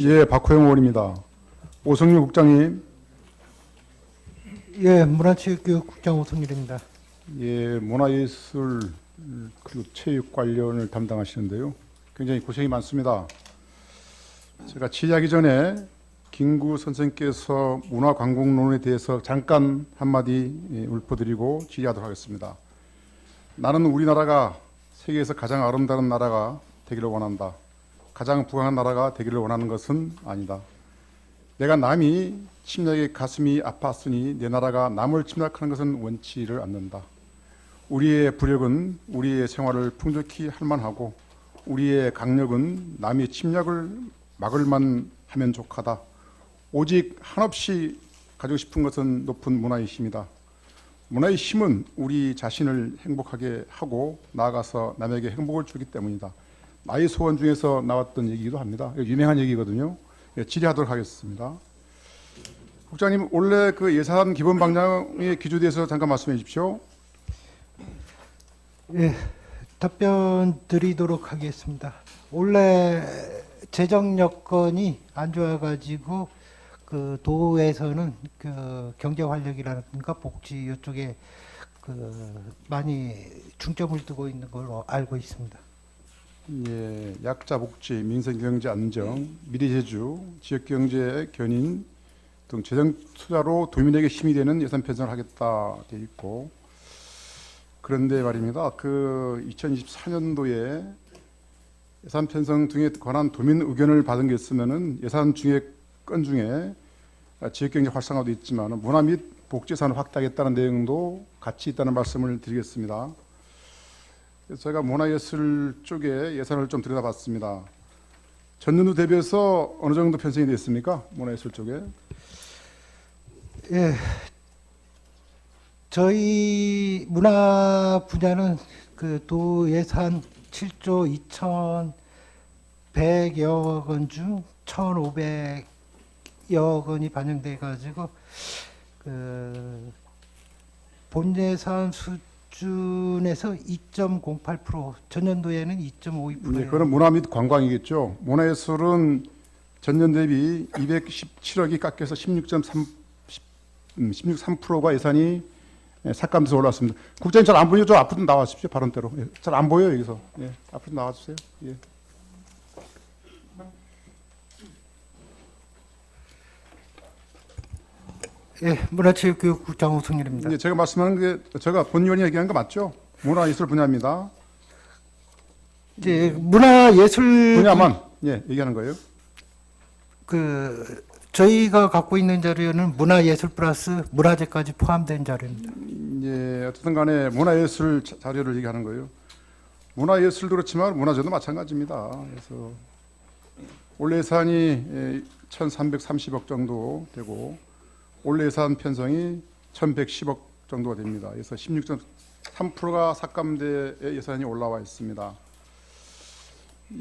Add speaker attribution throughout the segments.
Speaker 1: 예, 박호영 의원입니다. 오성일 국장님.
Speaker 2: 예, 문화체육교육국장 오성일입니다.
Speaker 1: 예, 문화예술 그리고 체육 관련을 담당하시는데요. 굉장히 고생이 많습니다. 제가 질의하기 전에 김구 선생께서 문화관광론에 대해서 잠깐 한마디 읊어드리고 질의하도록 하겠습니다. 나는 우리나라가 세계에서 가장 아름다운 나라가 되기를 원한다. 가장 부강한 나라가 되기를 원하는 것은 아니다. 내가 남이 침략에 가슴이 아팠으니 내 나라가 남을 침략하는 것은 원치를 않는다. 우리의 부력은 우리의 생활을 풍족히 할 만하고 우리의 강력은 남의 침략을 막을만 하면 족하다. 오직 한없이 가지고 싶은 것은 높은 문화의 힘이다. 문화의 힘은 우리 자신을 행복하게 하고 나아가서 남에게 행복을 주기 때문이다. 나의 소원 중에서 나왔던 얘기이기도 합니다. 유명한 얘기거든요. 질의하도록 하겠습니다. 국장님, 원래 그 예산 기본 방향의 기조에 대해서 잠깐 말씀해 주십시오.
Speaker 2: 예, 답변 드리도록 하겠습니다. 원래 재정 여건이 안 좋아가지고 그 도에서는 그 경제 활력이라든가 복지 이쪽에 그 많이 중점을 두고 있는 걸로 알고 있습니다.
Speaker 1: 예, 약자 복지, 민생 경제 안정, 미래 제주, 지역 경제 견인 등 재정 투자로 도민에게 힘이 되는 예산 편성을 하겠다 돼 있고, 그런데 말입니다. 그 2024년도에 예산 편성 등에 관한 도민 의견을 받은 게 있으면은 예산 중에 건 중에 지역 경제 활성화도 있지만 문화 및 복지 예산을 확대하겠다는 내용도 같이 있다는 말씀을 드리겠습니다. 그래서 제가 문화예술 쪽에 예산을 좀 들여다봤습니다. 전년도 대비해서 어느 정도 편성이 됐습니까? 문화예술 쪽에?
Speaker 2: 예, 저희 문화 분야는 그 도 예산 7조 2,100여 원 중 1,500여 원이 반영돼 가지고 그 본 예산 수준에서 2.08%, 전년도에는 2.52%.
Speaker 1: 네, 그건 문화 및 관광이겠죠. 문화예술은 전년 대비 217억이 깎여서 16.3%가 예산이 삭감돼서 올랐습니다. 국장님 잘 안 보이죠? 좀 앞으로 나와주십시오. 발언대로. 예, 잘 안 보여요 여기서. 예, 앞으로 나와주세요. 예.
Speaker 2: 예, 문화체육교육국장 오성일입니다.
Speaker 1: 예, 제가 말씀하는 게 제가 본 의원이 얘기한 거 맞죠? 문화예술 분야입니다.
Speaker 2: 이제 문화예술
Speaker 1: 분야만 얘기하는 거예요.
Speaker 2: 그 저희가 갖고 있는 자료는 문화예술 플러스 문화재까지 포함된 자료입니다.
Speaker 1: 예, 어쨌든 간에 문화예술 자료를 얘기하는 거예요. 문화예술도 그렇지만 문화재도 마찬가지입니다. 그래서 올해 예산이 1,330억 정도 되고 올해 예산 편성이 1,110억 정도가 됩니다. 그래서 16.3%가 삭감돼 예산이 올라와 있습니다.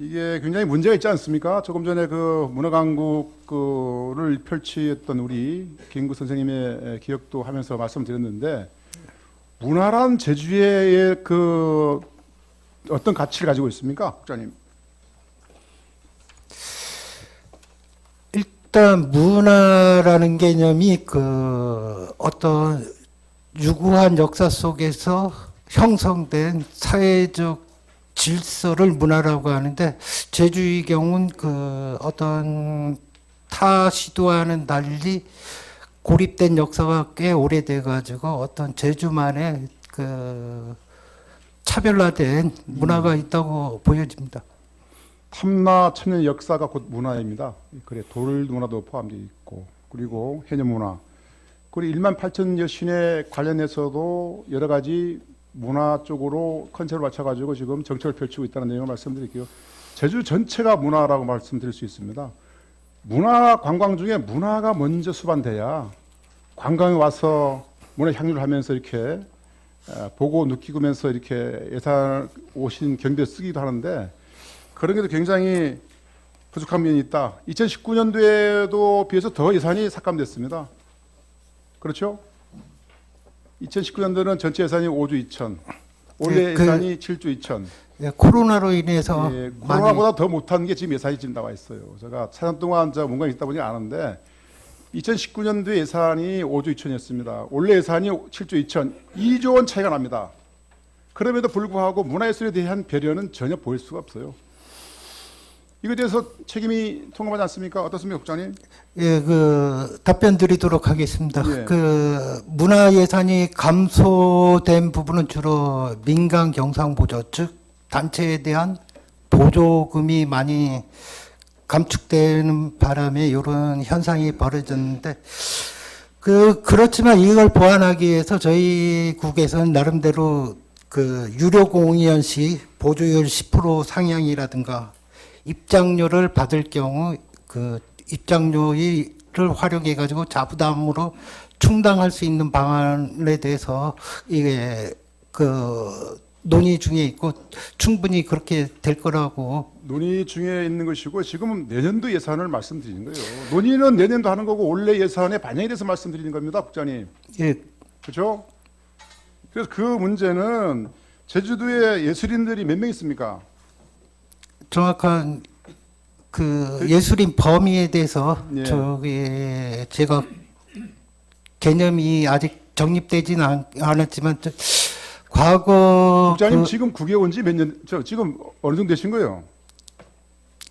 Speaker 1: 이게 굉장히 문제가 있지 않습니까? 조금 전에 그 문화강국을 펼치했던 우리 김구 선생님의 기억도 하면서 말씀드렸는데, 문화란 제주의 그 어떤 가치를 가지고 있습니까, 국장님?
Speaker 2: 일단 문화라는 개념이 그 어떤 유구한 역사 속에서 형성된 사회적 질서를 문화라고 하는데, 제주의 경우는 그 어떤 타 시도와는 달리 고립된 역사가 꽤 오래돼 가지고 어떤 제주만의 그 차별화된 문화가 있다고 보여집니다.
Speaker 1: 탐나 천년 역사가 곧 문화입니다. 그래, 돌 문화도 포함되어 있고, 그리고 해녀 문화, 그리고 18,000여 신에 관련해서도 여러 가지 문화 쪽으로 컨셉을 맞춰가지고 지금 정책을 펼치고 있다는 내용을 말씀드릴게요. 제주 전체가 문화라고 말씀드릴 수 있습니다. 문화 관광 중에 문화가 먼저 수반돼야 관광에 와서 문화 향유를 하면서 이렇게 보고 느끼면서 이렇게 예산 오신 경비에 쓰기도 하는데, 그런 게도 굉장히 부족한 면이 있다. 2019년도에도 비해서 더 예산이 삭감됐습니다. 그렇죠? 2019년도는 전체 예산이 5조 2천, 올해
Speaker 2: 네,
Speaker 1: 예산이 7조 2천.
Speaker 2: 예, 코로나로 인해서
Speaker 1: 예,
Speaker 2: 많이
Speaker 1: 코로나보다 더 못한 게 지금 예산이 지금 나와 있어요. 제가 4년 동안 뭔가 있다 보니 아는데 2019년도 예산이 5조 2천이었습니다. 올해 예산이 7조 2천, 2조 원 차이가 납니다. 그럼에도 불구하고 문화예술에 대한 배려는 전혀 보일 수가 없어요. 이거에 대해서 책임이 통감하지 않습니까? 어떻습니까, 국장님?
Speaker 2: 예, 그 답변 드리도록 하겠습니다.
Speaker 1: 예.
Speaker 2: 그 문화 예산이 감소된 부분은 주로 민간 경상보조 즉 단체에 대한 보조금이 많이 감축되는 바람에 이런 현상이 벌어졌는데 그렇지만 이걸 보완하기 위해서 저희 국에서는 나름대로 그 유료 공연 시 보조율 10% 상향이라든가 입장료를 받을 경우 그 입장료를 활용해 가지고 자부담으로 충당할 수 있는 방안에 대해서 이게 그 논의 중에 있고 충분히 그렇게 될 거라고.
Speaker 1: 논의 중에 있는 것이고 지금은 내년도 예산을 말씀드리는 거예요. 논의는 내년도 하는 거고 올해 예산에 반영이 돼서 말씀드리는 겁니다, 국장님.
Speaker 2: 예,
Speaker 1: 그렇죠? 그래서 그 문제는 제주도에 예술인들이 몇 명 있습니까?
Speaker 2: 정확한 그 예술인 범위에 대해서
Speaker 1: 예.
Speaker 2: 저기 제가 개념이 아직 정립되지는 않았지만 과거
Speaker 1: 국장님
Speaker 2: 그
Speaker 1: 지금 국회 온 지 몇 년, 지금 어느 정도 되신 거예요?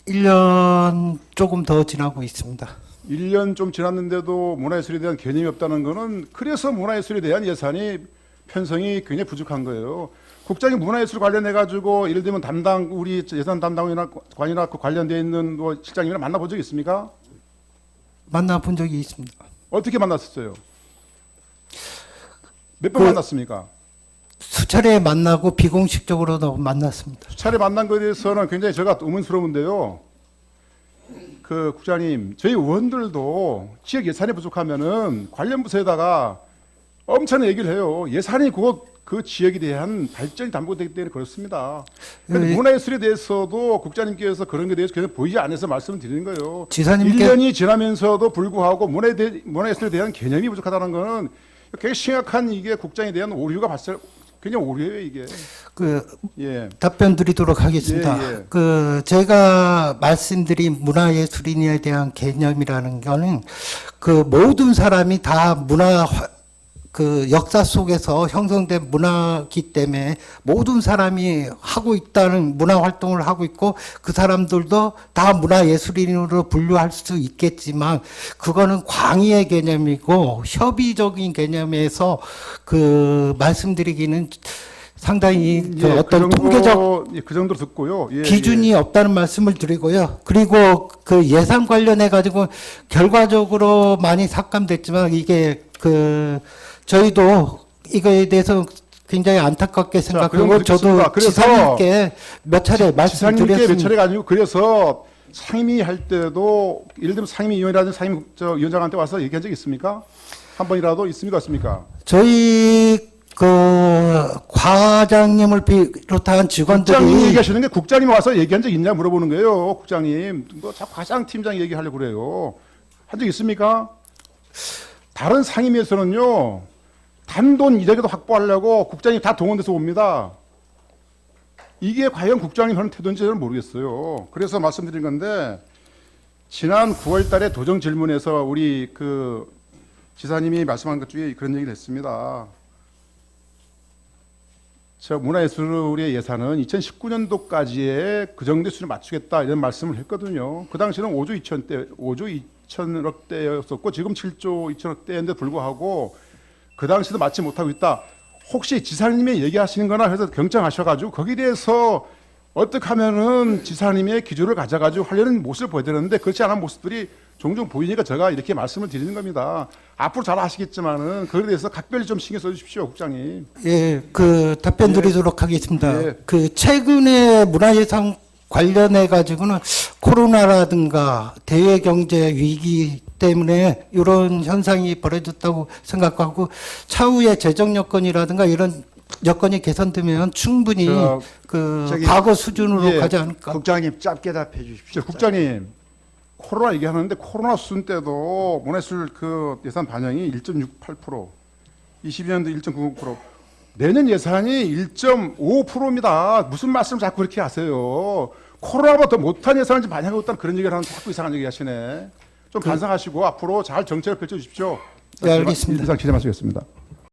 Speaker 2: 1년 조금 더 지나고 있습니다.
Speaker 1: 1년 좀 지났는데도 문화예술에 대한 개념이 없다는 거는 그래서 문화예술에 대한 예산이 편성이 굉장히 부족한 거예요. 국장님 문화예술 관련해 가지고 예를 들면 담당 우리 예산 담당이나 관이나 그 관련돼 있는 뭐 실장님이랑 만나본 적 있습니까?
Speaker 2: 만나본 적이 있습니다.
Speaker 1: 어떻게 만났었어요? 몇 번 만났습니까?
Speaker 2: 수차례 만나고 비공식적으로도 만났습니다.
Speaker 1: 수차례 만난 것에 대해서는 굉장히 제가 의문스러운데요. 그 국장님, 저희 의원들도 지역 예산이 부족하면은 관련 부서에다가 엄청난 얘기를 해요. 예산이 그 지역에 대한 발전이 담보되기 때문에 그렇습니다. 그런데
Speaker 2: 예.
Speaker 1: 문화예술에 대해서도 국장님께서 그런 것에 대해서 계속 보이지 않아서 말씀을 드리는 거예요.
Speaker 2: 지사님께
Speaker 1: 1년이 지나면서도 불구하고 문화예술에 대한 개념이 부족하다는 것은 굉장히 심각한 이게 국장에 대한 오류가 굉장히 오류예요 이게.
Speaker 2: 그
Speaker 1: 예.
Speaker 2: 답변 드리도록 하겠습니다.
Speaker 1: 예, 예.
Speaker 2: 그 제가 말씀드린 문화예술인에 대한 개념이라는 거는 그 모든 사람이 다 그 역사 속에서 형성된 문화기 때문에 모든 사람이 하고 있다는 문화 활동을 하고 있고 그 사람들도 다 문화예술인으로 분류할 수 있겠지만 그거는 광의의 개념이고 협의적인 개념에서 그 말씀드리기는 상당히 그 어떤 통계적
Speaker 1: 그 정도 듣고요. 예,
Speaker 2: 기준이 없다는 말씀을 드리고요. 그리고 그 예산 관련해 가지고 결과적으로 많이 삭감됐지만 이게 그 저희도 이거에 대해서 굉장히 안타깝게 생각하고 저도
Speaker 1: 그래서
Speaker 2: 지사님께 몇 차례
Speaker 1: 지사님께 몇
Speaker 2: 말씀드렸습니다.
Speaker 1: 차례가 아니고 그래서 상임위할 때도 예를 들면 상임위원이라든지 위원장한테 와서 얘기한 적 있습니까? 한 번이라도 있습니까? 없습니까?
Speaker 2: 저희 그 과장님을 비롯한
Speaker 1: 국장님이
Speaker 2: 직원들이
Speaker 1: 얘기하시는 게 국장님 와서 얘기한 적 있냐 물어보는 거예요. 국장님 뭐 자꾸 과장팀장 얘기하려고 그래요. 한 적 있습니까? 다른 상임위에서는요 단돈 이자기도 확보하려고 국장님 다 동원돼서 옵니다. 이게 과연 국장님 하는 태도인지 저는 모르겠어요. 그래서 말씀드린 건데 지난 9월 달에 도정 질문에서 우리 그 지사님이 말씀한 것 중에 그런 얘기를 했습니다. 저 문화예술의 예산은 2019년도까지의 그 정도 수준을 맞추겠다 이런 말씀을 했거든요. 그 당시는 5조 2천억 대였었고 지금 7조 2천억 대인데 불구하고 그 당시도 맞지 못하고 있다. 혹시 지사님이 얘기하시는 거나 해서 경청하셔가지고 거기에 대해서 어떻게 하면은 지사님의 기조를 가져가지고 하려는 모습을 보여야 되는데 그렇지 않은 모습들이 종종 보이니까 제가 이렇게 말씀을 드리는 겁니다. 앞으로 잘 아시겠지만은 그거에 대해서 각별히 좀 신경 써주십시오, 국장님.
Speaker 2: 예, 그 답변
Speaker 1: 예.
Speaker 2: 드리도록 하겠습니다.
Speaker 1: 예.
Speaker 2: 그 최근에 문화예산 관련해 가지고는 코로나라든가 대외 경제 위기 때문에 이런 현상이 벌어졌다고 생각하고 차후에 재정 여건이라든가 이런 여건이 개선되면 충분히 그 과거 수준으로
Speaker 1: 예.
Speaker 2: 가지 않을까.
Speaker 3: 국장님 짧게 답해 주십시오.
Speaker 1: 국장님, 코로나 얘기하는데 코로나 수준 때도 문화예술 그 예산 반영이 1.68%, 22년도 1.99%. 내년 예산이 1.5%입니다. 무슨 말씀 자꾸 그렇게 하세요? 코로나보다 더 못한 예산을 지금 반영하고 있다는 그런 얘기를 하는데 자꾸 이상한 얘기 하시네. 좀 반성하시고 앞으로 잘 정책을 펼쳐 주십시오.
Speaker 2: 네, 알겠습니다.
Speaker 1: 이상 질의 마치겠습니다.